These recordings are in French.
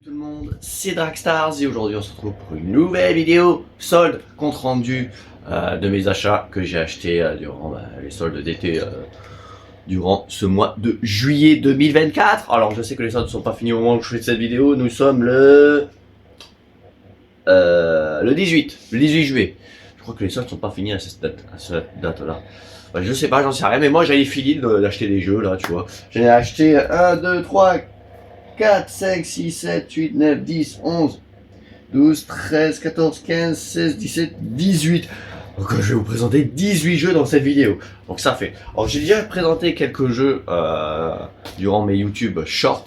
Tout le monde, c'est Draxstars et aujourd'hui on se retrouve pour une nouvelle vidéo solde compte rendu de mes achats que j'ai acheté durant les soldes d'été durant ce mois de juillet 2024. Alors je sais que les soldes ne sont pas finis au moment où je fais cette vidéo, nous sommes le 18 juillet. Je crois que les soldes ne sont pas finis à cette date là. Je sais pas, j'en sais rien, mais moi j'avais fini d'acheter des jeux là, tu vois. J'en ai acheté 1, 2, 3, 4, 5, 6, 7, 8, 9, 10, 11, 12, 13, 14, 15, 16, 17, 18. Donc je vais vous présenter 18 jeux dans cette vidéo. Donc ça fait. Alors j'ai déjà présenté quelques jeux durant mes YouTube Shorts.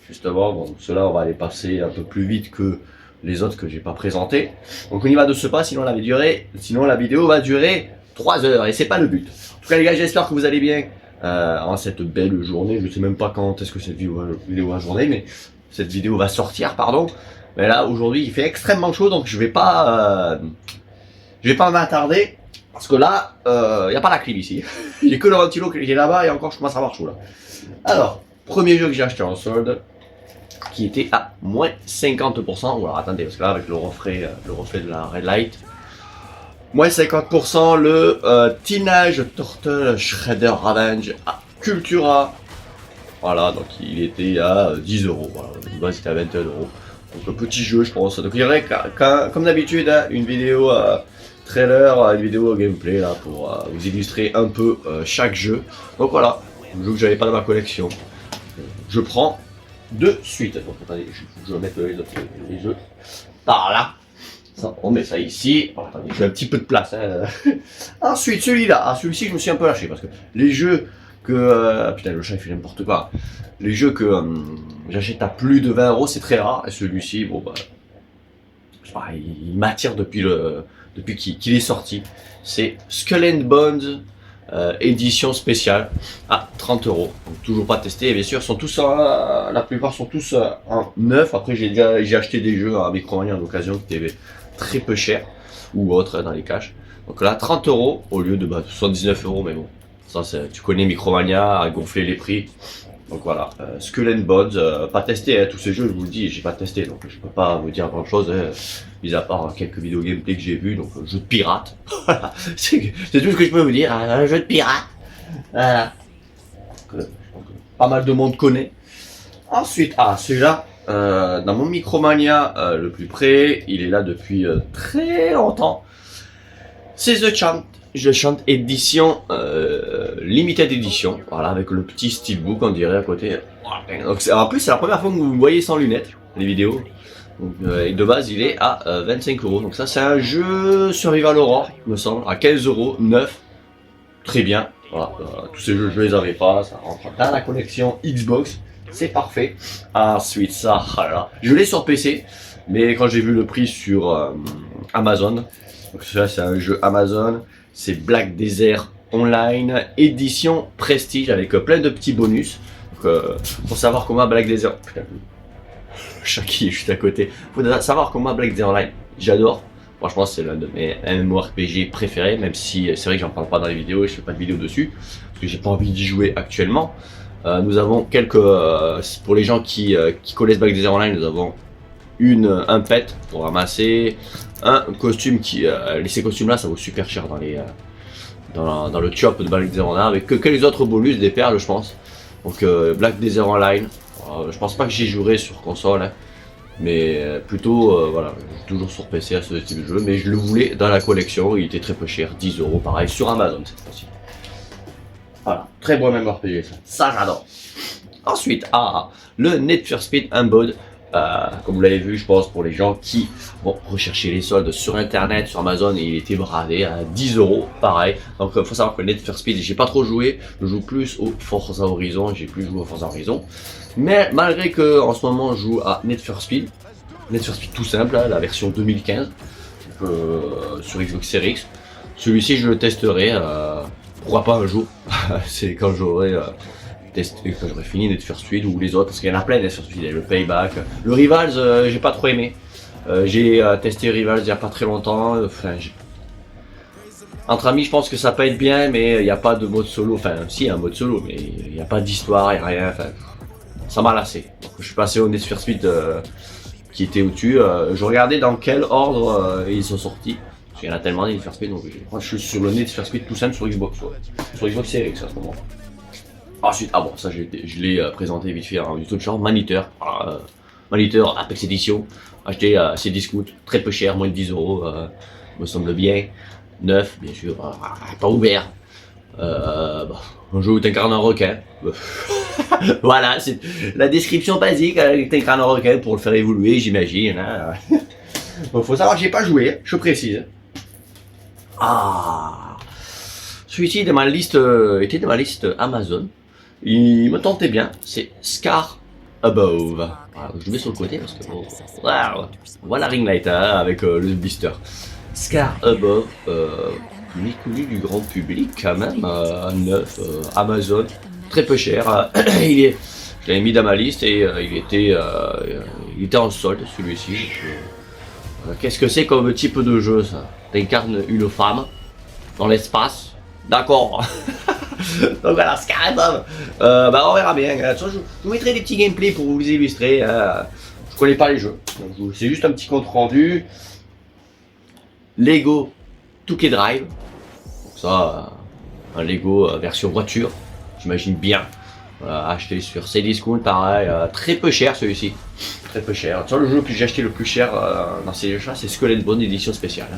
Justement, bon, ceux-là on va les passer un peu plus vite que les autres que j'ai pas présentés. Donc on y va de ce pas, sinon la vidéo va durer 3 heures et c'est pas le but. En tout cas les gars, j'espère que vous allez bien. En cette belle journée, je sais même pas quand est-ce que cette vidéo va journée, mais cette vidéo va sortir, pardon. Mais là aujourd'hui il fait extrêmement chaud, donc je vais pas m'attarder parce que là y a pas la clim ici. J'ai que le ventilo qui est là-bas et encore je commence à avoir chaud là. Alors premier jeu que j'ai acheté en solde qui était à moins 50%. Ou alors attendez, parce que là avec le reflet de la Red Light. Moins 50% le Teenage Turtle Shredder Revenge à Cultura. Voilà, donc il était à 10 euros. Voilà, de base c'était à 21 euros. Donc un petit jeu, je pense. Donc il y aurait comme d'habitude une vidéo trailer, une vidéo gameplay là pour vous illustrer un peu chaque jeu. Donc voilà, un jeu que j'avais pas dans ma collection. Je prends de suite. Donc attendez, je vais mettre les jeux par là. Ça, on met ça ici. Oh, attendez, j'ai un petit peu de place. Hein. Ensuite, celui-là. Ah, celui-ci, je me suis un peu lâché parce que les jeux que. Putain, le chat il fait n'importe quoi. Les jeux que j'achète à plus de 20 euros, c'est très rare. Et celui-ci, bon, bah. Je sais pas, il m'attire depuis qu'il est sorti. C'est Skull and Bones édition spéciale à 30 euros. Donc, toujours pas testé. Et bien sûr, sont tous la plupart sont tous en neuf. Après, j'ai acheté des jeux à Micromania en occasion qui étaient très peu cher ou autre dans les caches. Donc là 30 euros au lieu de 79 euros, mais bon, ça tu connais Micromania a gonflé les prix. Donc voilà, Skull and Bones, pas testé, hein, tous ces jeux je vous le dis, j'ai pas testé donc je peux pas vous dire grand chose, hein, mis à part quelques vidéos gameplay que j'ai vu, donc jeu de pirate. Voilà, c'est tout ce que je peux vous dire, un jeu de pirate. Voilà. Je pense que pas mal de monde connaît. Ensuite, celui-là. Dans mon Micromania le plus près, il est là depuis très longtemps. C'est The Chant édition limited edition, voilà, avec le petit steelbook on dirait à côté. Donc en plus c'est la première fois que vous me voyez sans lunettes les vidéos. Donc, et de base il est à 25 euros. Donc ça c'est un jeu Survival Horror, me semble, à 15 euros, neuf, très bien. Voilà, tous ces jeux je les avais pas, ça rentre dans la collection Xbox. C'est parfait. Ensuite, ça, voilà. Je l'ai sur PC, mais quand j'ai vu le prix sur Amazon, donc ça c'est un jeu Amazon, c'est Black Desert Online édition Prestige avec plein de petits bonus. Donc, pour savoir comment Black Desert, putain, le chat qui est juste à côté. Faut savoir comment Black Desert Online, j'adore. Franchement, c'est l'un de mes MMORPG préférés, même si c'est vrai que j'en parle pas dans les vidéos et je fais pas de vidéos dessus parce que j'ai pas envie d'y jouer actuellement. Nous avons quelques, pour les gens qui connaissent Black Desert Online, nous avons un pet pour ramasser, un costume qui, ces costumes là ça vaut super cher dans le shop de Black Desert Online, avec quelques autres bonus, des perles je pense. Donc Black Desert Online, je pense pas que j'y jouerai sur console, hein, mais plutôt voilà, toujours sur PC à ce type de jeu, mais je le voulais dans la collection, il était très peu cher, 10 euros pareil, sur Amazon cette fois-ci. Voilà, très bon MMORPG ça j'adore. Ensuite, le Need for Speed Unbound, comme vous l'avez vu je pense pour les gens qui vont rechercher les soldes sur internet, sur Amazon, et il était bravé à 10 euros, pareil. Donc faut savoir que le Need for Speed, j'ai pas trop joué, je joue plus au Forza Horizon, j'ai plus joué au Forza Horizon. Mais malgré que en ce moment je joue à Need for Speed tout simple, hein, la version 2015, sur Xbox Series X, celui-ci je le testerai. Pourquoi pas un jour, c'est quand j'aurai fini Need for Speed ou les autres, parce qu'il y en a plein Need for Speed, le Payback, le Rivals, j'ai pas trop aimé. J'ai testé Rivals il y a pas très longtemps, entre amis je pense que ça peut être bien, mais il n'y a pas de mode solo, enfin si il y a un mode solo, mais il n'y a pas d'histoire, il n'y a rien, enfin ça m'a lassé. Donc, je suis passé au Need for Speed qui était au-dessus. Je regardais dans quel ordre ils sont sortis. Parce qu'il y en a tellement de Need for Speed, donc je suis sur le Need for Speed tout simple sur Xbox. Ouais. Sur Xbox Series à ce moment. Ensuite, ah bon, ça je l'ai présenté vite fait en YouTube, genre Maniteur. Maniteur Apex Edition, acheté à ces discounts, très peu cher, moins de 10 euros, me semble bien. Neuf, bien sûr, pas ouvert. Un jeu où t'incarnes un requin. Voilà, c'est la description basique, t'incarnes un requin pour le faire évoluer, j'imagine. Hein. Bon, faut savoir que j'ai pas joué, je précise. Ah, celui-ci était de ma liste Amazon. Il me tentait bien, c'est Scar Above. Voilà, je le mets sur le côté parce que voilà ring light avec le blister. Scar Above, méconnu du grand public quand même, neuf, Amazon, très peu cher. Je l'avais mis dans ma liste et il était en solde celui-ci. Qu'est-ce que c'est comme type de jeu ça? T'incarnes une femme dans l'espace, d'accord. Donc voilà, Scar Above. On verra bien. Je vous mettrai des petits gameplays pour vous les illustrer. Je connais pas les jeux, c'est juste un petit compte rendu. Lego Touquet Drive. Donc ça, un Lego version voiture, j'imagine bien. Acheté sur Cdiscount, pareil, très peu cher celui-ci. Très peu cher. Tu vois, le jeu que j'ai acheté le plus cher dans ces jeux-là, c'est Skull and Bones édition spéciale.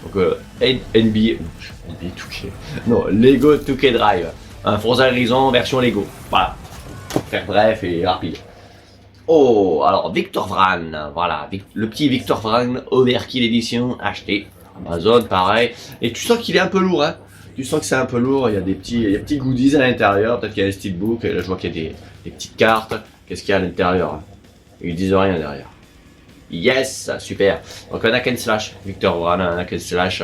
Donc NBA Touquet. Non, Lego Touquet Drive. Un Forza Horizon version Lego. Voilà. Pour faire bref et rapide. Oh, alors Victor Vran, voilà, le petit Victor Vran Overkill Edition acheté. Amazon, pareil. Et tu sens qu'il est un peu lourd, hein. Tu sens que c'est un peu lourd, il y a des petits goodies à l'intérieur, peut-être qu'il y a un steelbook, et là je vois qu'il y a des petites cartes. Qu'est-ce qu'il y a à l'intérieur? Ils disent rien derrière. Yes, super. Donc un hack and slash, Victor Vran, un hack and slash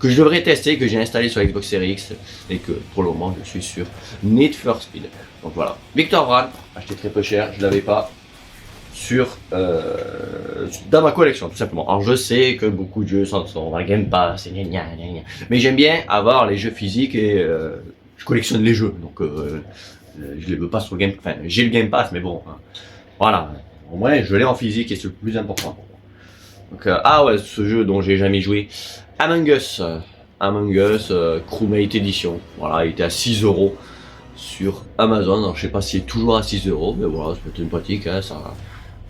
que je devrais tester, que j'ai installé sur Xbox Series X, et que pour le moment je suis sur Need for Speed. Donc voilà, Victor Vran, acheté très peu cher, je l'avais pas dans ma collection tout simplement. Alors je sais que beaucoup de jeux sont dans le Game Pass, mais j'aime bien avoir les jeux physiques et je collectionne les jeux, donc je les veux pas sur le Game Pass. Enfin, j'ai le Game Pass, mais bon, hein. Voilà, au moins je l'ai en physique et c'est le plus important. Donc ouais, ce jeu dont j'ai jamais joué, Among Us, Crewmate Edition. Voilà, il était à 6 euros sur Amazon. Alors, je sais pas s'il est toujours à 6 euros, mais voilà, c'est une pratique, hein, ça.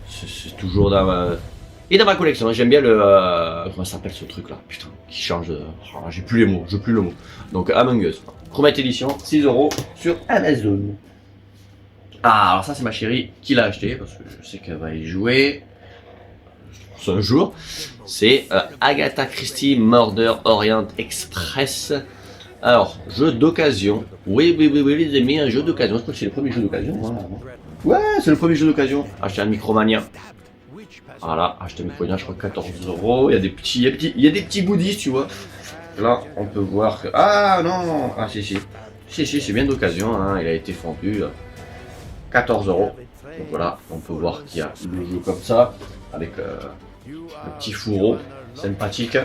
C'est toujours dans ma collection. J'aime bien le comment ça s'appelle ce truc là, putain, qui change de. J'ai plus les mots, le mot. Donc Among Us, Chromate Edition, 6 euros sur Amazon. Ah, alors ça c'est ma chérie qui l'a acheté parce que je sais qu'elle va y jouer un jour. C'est Agatha Christie Murder Orient Express. Alors, jeu d'occasion. Oui, les amis, un jeu d'occasion. Je crois que c'est le premier jeu d'occasion. Voilà. Ouais, c'est le premier jeu d'occasion. Acheter un Micromania. Voilà, acheter un Micromania, je crois 14 euros. Il y a des petits goodies, tu vois. Là, on peut voir que. Ah non. Ah si, c'est bien d'occasion. Hein. Il a été vendu 14 euros. Donc voilà, on peut voir qu'il y a le jeu comme ça, avec le petit fourreau sympathique.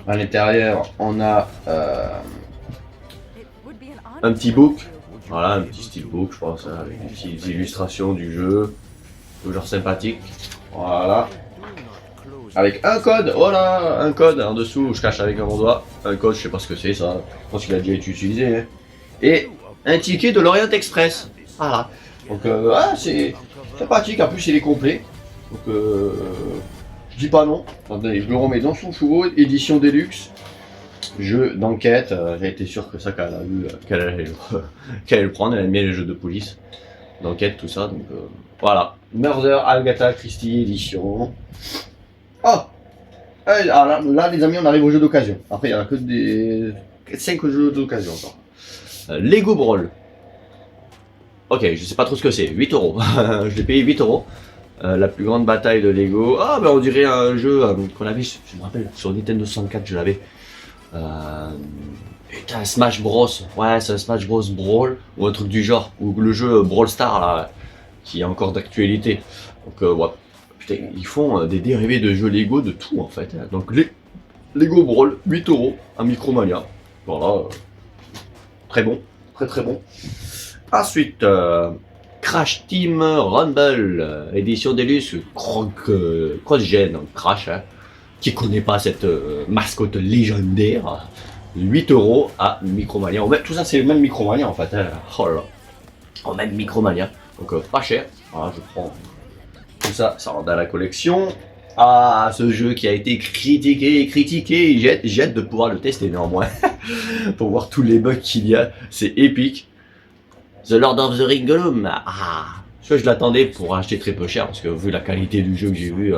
À l'intérieur, on a un petit book. Voilà, un petit steelbook, je pense, hein, avec des petites illustrations du jeu. Toujours sympathique. Voilà. Avec un code, voilà, un code en dessous, je cache avec mon doigt. Un code, je sais pas ce que c'est ça. Je pense qu'il a déjà été utilisé. Hein. Et un ticket de l'Orient Express. Voilà. Donc, c'est sympathique. En plus, il est complet. Donc, je dis pas non. Attendez, je le remets dans son fourreau. Édition Deluxe. Jeu d'enquête, j'ai été sûr que ça qu'elle a vu, qu'elle allait le prendre, elle aime bien les jeux de police, d'enquête, tout ça, donc voilà. Murder Agatha Christie Edition. Oh alors là les amis, on arrive au jeu d'occasion. Après il n'y en a que des 5 jeux d'occasion encore. Lego Brawl. Ok, je sais pas trop ce que c'est, 8 euros. Je l'ai payé 8 euros. La plus grande bataille de Lego. Ah on dirait un jeu qu'on avait, je me rappelle, sur Nintendo 64 je l'avais. Putain, Smash Bros. Ouais, c'est un Smash Bros Brawl ou un truc du genre, ou le jeu Brawl Star là, qui est encore d'actualité. Donc ouais, putain, ils font des dérivés de jeux Lego de tout en fait. Donc Lego Brawl, 8 euros, un Micromania. Voilà, très bon, très bon. Ensuite, Crash Team Rumble, édition Deluxe, cross-gen, donc Crash, hein, qui connaît pas cette mascotte légendaire. 8 € à Micromania. Tout ça c'est le même Micromania en fait. Hein. Oh là là. Au même Micromania. Donc pas cher. Voilà, je prends tout ça, ça rentre dans la collection. Ah, ce jeu qui a été critiqué. J'ai hâte de pouvoir le tester néanmoins. Pour voir tous les bugs qu'il y a. C'est épique. The Lord of the Ring Gollum. Ah, je l'attendais pour acheter très peu cher. Parce que vu la qualité du jeu que j'ai vu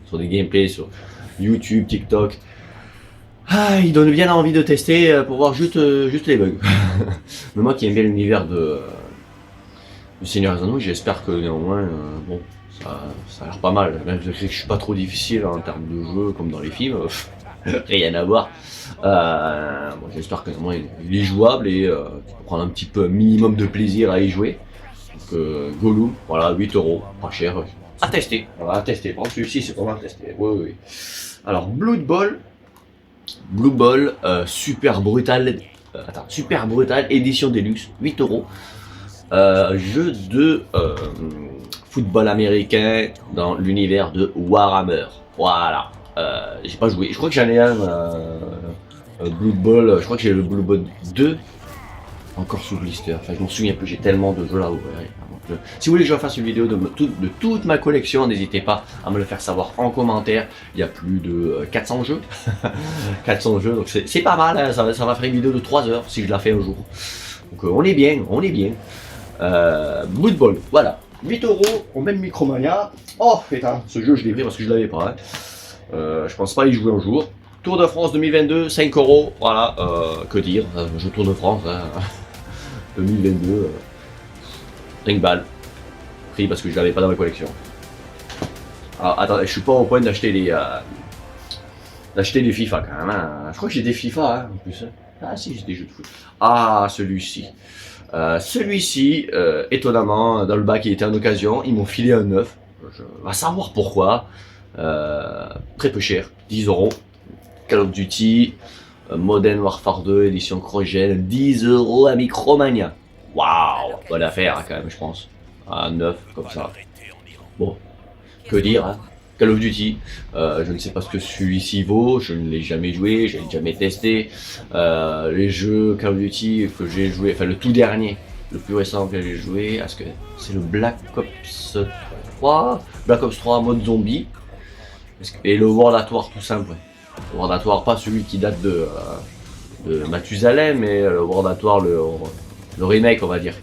sur des gameplays, sur YouTube, TikTok. Ah, il donne bien envie de tester pour voir juste les bugs. Mais moi qui aime bien l'univers du Seigneur des Anneaux, j'espère que néanmoins, bon, ça a l'air pas mal. Même si je suis pas trop difficile en termes de jeu comme dans les films, rien à voir. Bon, j'espère que néanmoins il est jouable et tu peux prendre un petit peu un minimum de plaisir à y jouer. Donc Gollum, voilà, 8 €, pas cher. À tester, voilà, à tester. Par contre, celui-ci c'est vraiment à tester. Oui. Alors Blood Bowl. Blue Ball, super brutal, édition Deluxe, 8 €. Jeu de football américain dans l'univers de Warhammer. Voilà. J'ai pas joué. Je crois que j'en ai un Blue Ball. Je crois que j'ai le Blue Ball 2 encore sous blister. Enfin, je m'en souviens plus. J'ai tellement de jeux là-haut. Si vous voulez que je fasse une vidéo de toute ma collection, n'hésitez pas à me le faire savoir en commentaire. Il y a plus de 400 jeux. 400 jeux, donc c'est pas mal. Hein. Ça va faire une vidéo de 3 heures si je la fais un jour. Donc on est bien. Blood Bowl, voilà. 8 € au même Micromania. Oh putain, ce jeu je l'ai pris parce que je l'avais pas. Hein. Je pense pas y jouer un jour. Tour de France 2022, 5 €. Voilà, que dire. Jeu Tour de France hein. 2022. 5 balles. Pris parce que je l'avais pas dans ma collection. Alors attends, je suis pas au point d'acheter les FIFA quand même. Hein. Je crois que j'ai des FIFA hein, en plus. Hein. Ah si, j'ai des jeux de foot. Ah celui-ci. Étonnamment, dans le bac il était en occasion, ils m'ont filé un neuf. Je vais savoir pourquoi. Très peu cher, 10 €. Call of Duty, Modern Warfare 2, édition cross-gen, 10 € à Micromania. Waouh, bonne affaire hein, quand même, je pense. À 9 comme ça. Bon, que dire hein. Call of Duty, je ne sais pas ce que celui-ci vaut, je ne l'ai jamais joué, je l'ai jamais testé. Les jeux Call of Duty que j'ai joué, enfin le tout dernier, le plus récent que j'ai joué, est-ce que c'est le Black Ops 3 Black Ops 3 mode zombie. Et le World at War tout simple. Le World at War, pas celui qui date de Mathusalem, mais le World at War, le remake on va dire.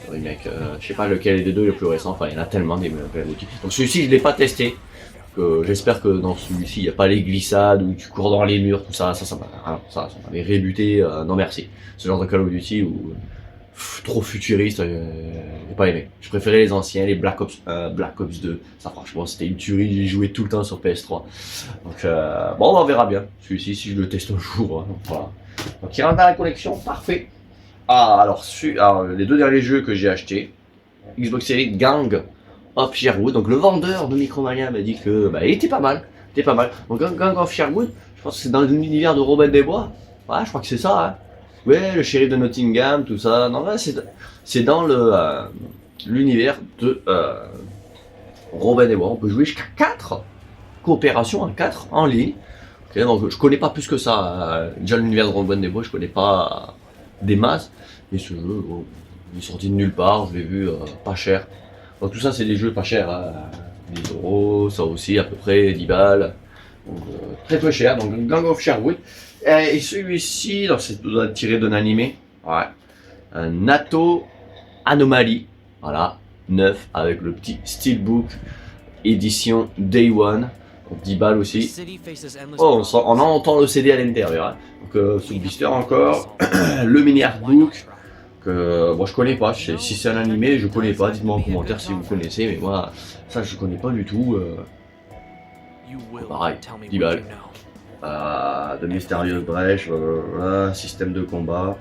Le remake, je sais pas lequel des deux est le plus récent, enfin il y en a tellement des Call of Duty. Donc celui-ci je l'ai pas testé. J'espère que dans celui-ci il n'y a pas les glissades où tu cours dans les murs, tout ça, ça m'avait rébuté, non merci. Ce genre de Call of Duty où trop futuriste, j'ai pas aimé. Je préférais les anciens, les Black Ops 1, Black Ops 2, ça franchement c'était une tuerie, j'y jouais tout le temps sur PS3. Donc bon on verra bien, celui-ci si je le teste un jour, hein, voilà. Donc il rentre dans la collection, parfait. Ah alors, les deux derniers jeux que j'ai achetés, Xbox Series Gang of Sherwood, donc le vendeur de Micromania m'a dit que il était pas mal, Donc Gang of Sherwood, je pense que c'est dans l'univers de Robin des Bois, ouais je crois que c'est ça, hein. Ouais le shérif de Nottingham, tout ça, non là c'est dans l'univers de Robin des Bois, on peut jouer jusqu'à 4, coopération à 4 en ligne, okay, donc je connais pas plus que ça, déjà l'univers de Robin des Bois je connais pas des masses, mais ce jeu, bon, il est sorti de nulle part, je l'ai vu pas cher. Donc tout ça c'est des jeux pas chers, hein. 10 €, ça aussi à peu près 10 balles, donc, très peu cher, donc Gang of Sherwood. Et celui-ci, c'est tiré d'un animé, ouais, Nato Anomaly, voilà, 9 avec le petit steelbook, édition Day One. 10 balles aussi. Oh, on entend le CD à l'intérieur. Hein. Donc, sous blister encore. Le mini artbook. Que bon, je connais pas. Si c'est un animé, je connais pas. Dites-moi en commentaire si vous connaissez. Mais moi, ça, je connais pas du tout. Pareil, 10 balles. De mystérieuses brèches. Système de combat.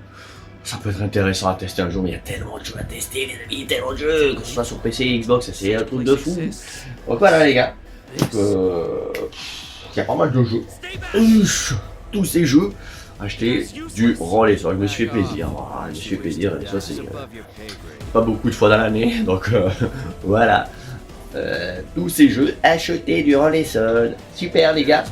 Ça peut être intéressant à tester un jour, mais il y a tellement de jeux à tester, les amis. Tellement de jeux. Que ce soit sur PC, Xbox, c'est un truc de fou. Donc voilà, les gars. Donc, il y a pas mal de jeux. Tous ces jeux. acheté durant les soldes. Je me suis fait plaisir, voilà, je me suis fait plaisir, et ça c'est pas beaucoup de fois dans l'année, donc voilà. Tous ces jeux achetés durant les soldes. Super les gars.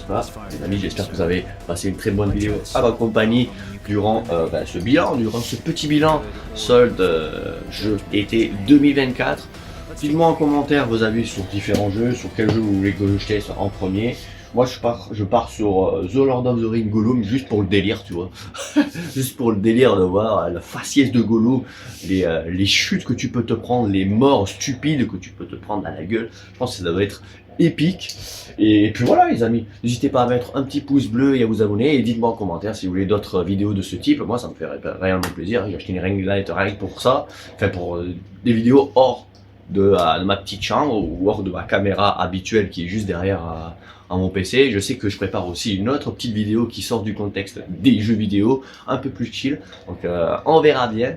Voilà, les amis, j'espère que vous avez passé une très bonne vidéo à ma compagnie durant ce bilan, durant ce petit bilan solde jeu été 2024. Dites-moi en commentaire vos avis sur différents jeux, sur quel jeu vous voulez que je teste en premier. Moi je pars sur The Lord of the Rings Gollum juste pour le délire, tu vois. Juste pour le délire de voir la faciès de Gollum, les chutes que tu peux te prendre, les morts stupides que tu peux te prendre à la gueule. Je pense que ça doit être épique. Et puis voilà les amis, n'hésitez pas à mettre un petit pouce bleu et à vous abonner. Et dites-moi en commentaire si vous voulez d'autres vidéos de ce type. Moi ça me fait réellement plaisir. J'ai acheté une ring light rien que pour ça. Enfin pour des vidéos hors de ma petite chambre ou hors de ma caméra habituelle qui est juste derrière à mon PC. Je sais que je prépare aussi une autre petite vidéo qui sort du contexte des jeux vidéo, un peu plus chill. Donc on verra bien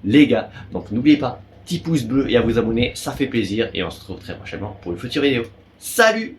les gars. Donc n'oubliez pas, petit pouce bleu et à vous abonner, ça fait plaisir. Et on se retrouve très prochainement pour une future vidéo. Salut!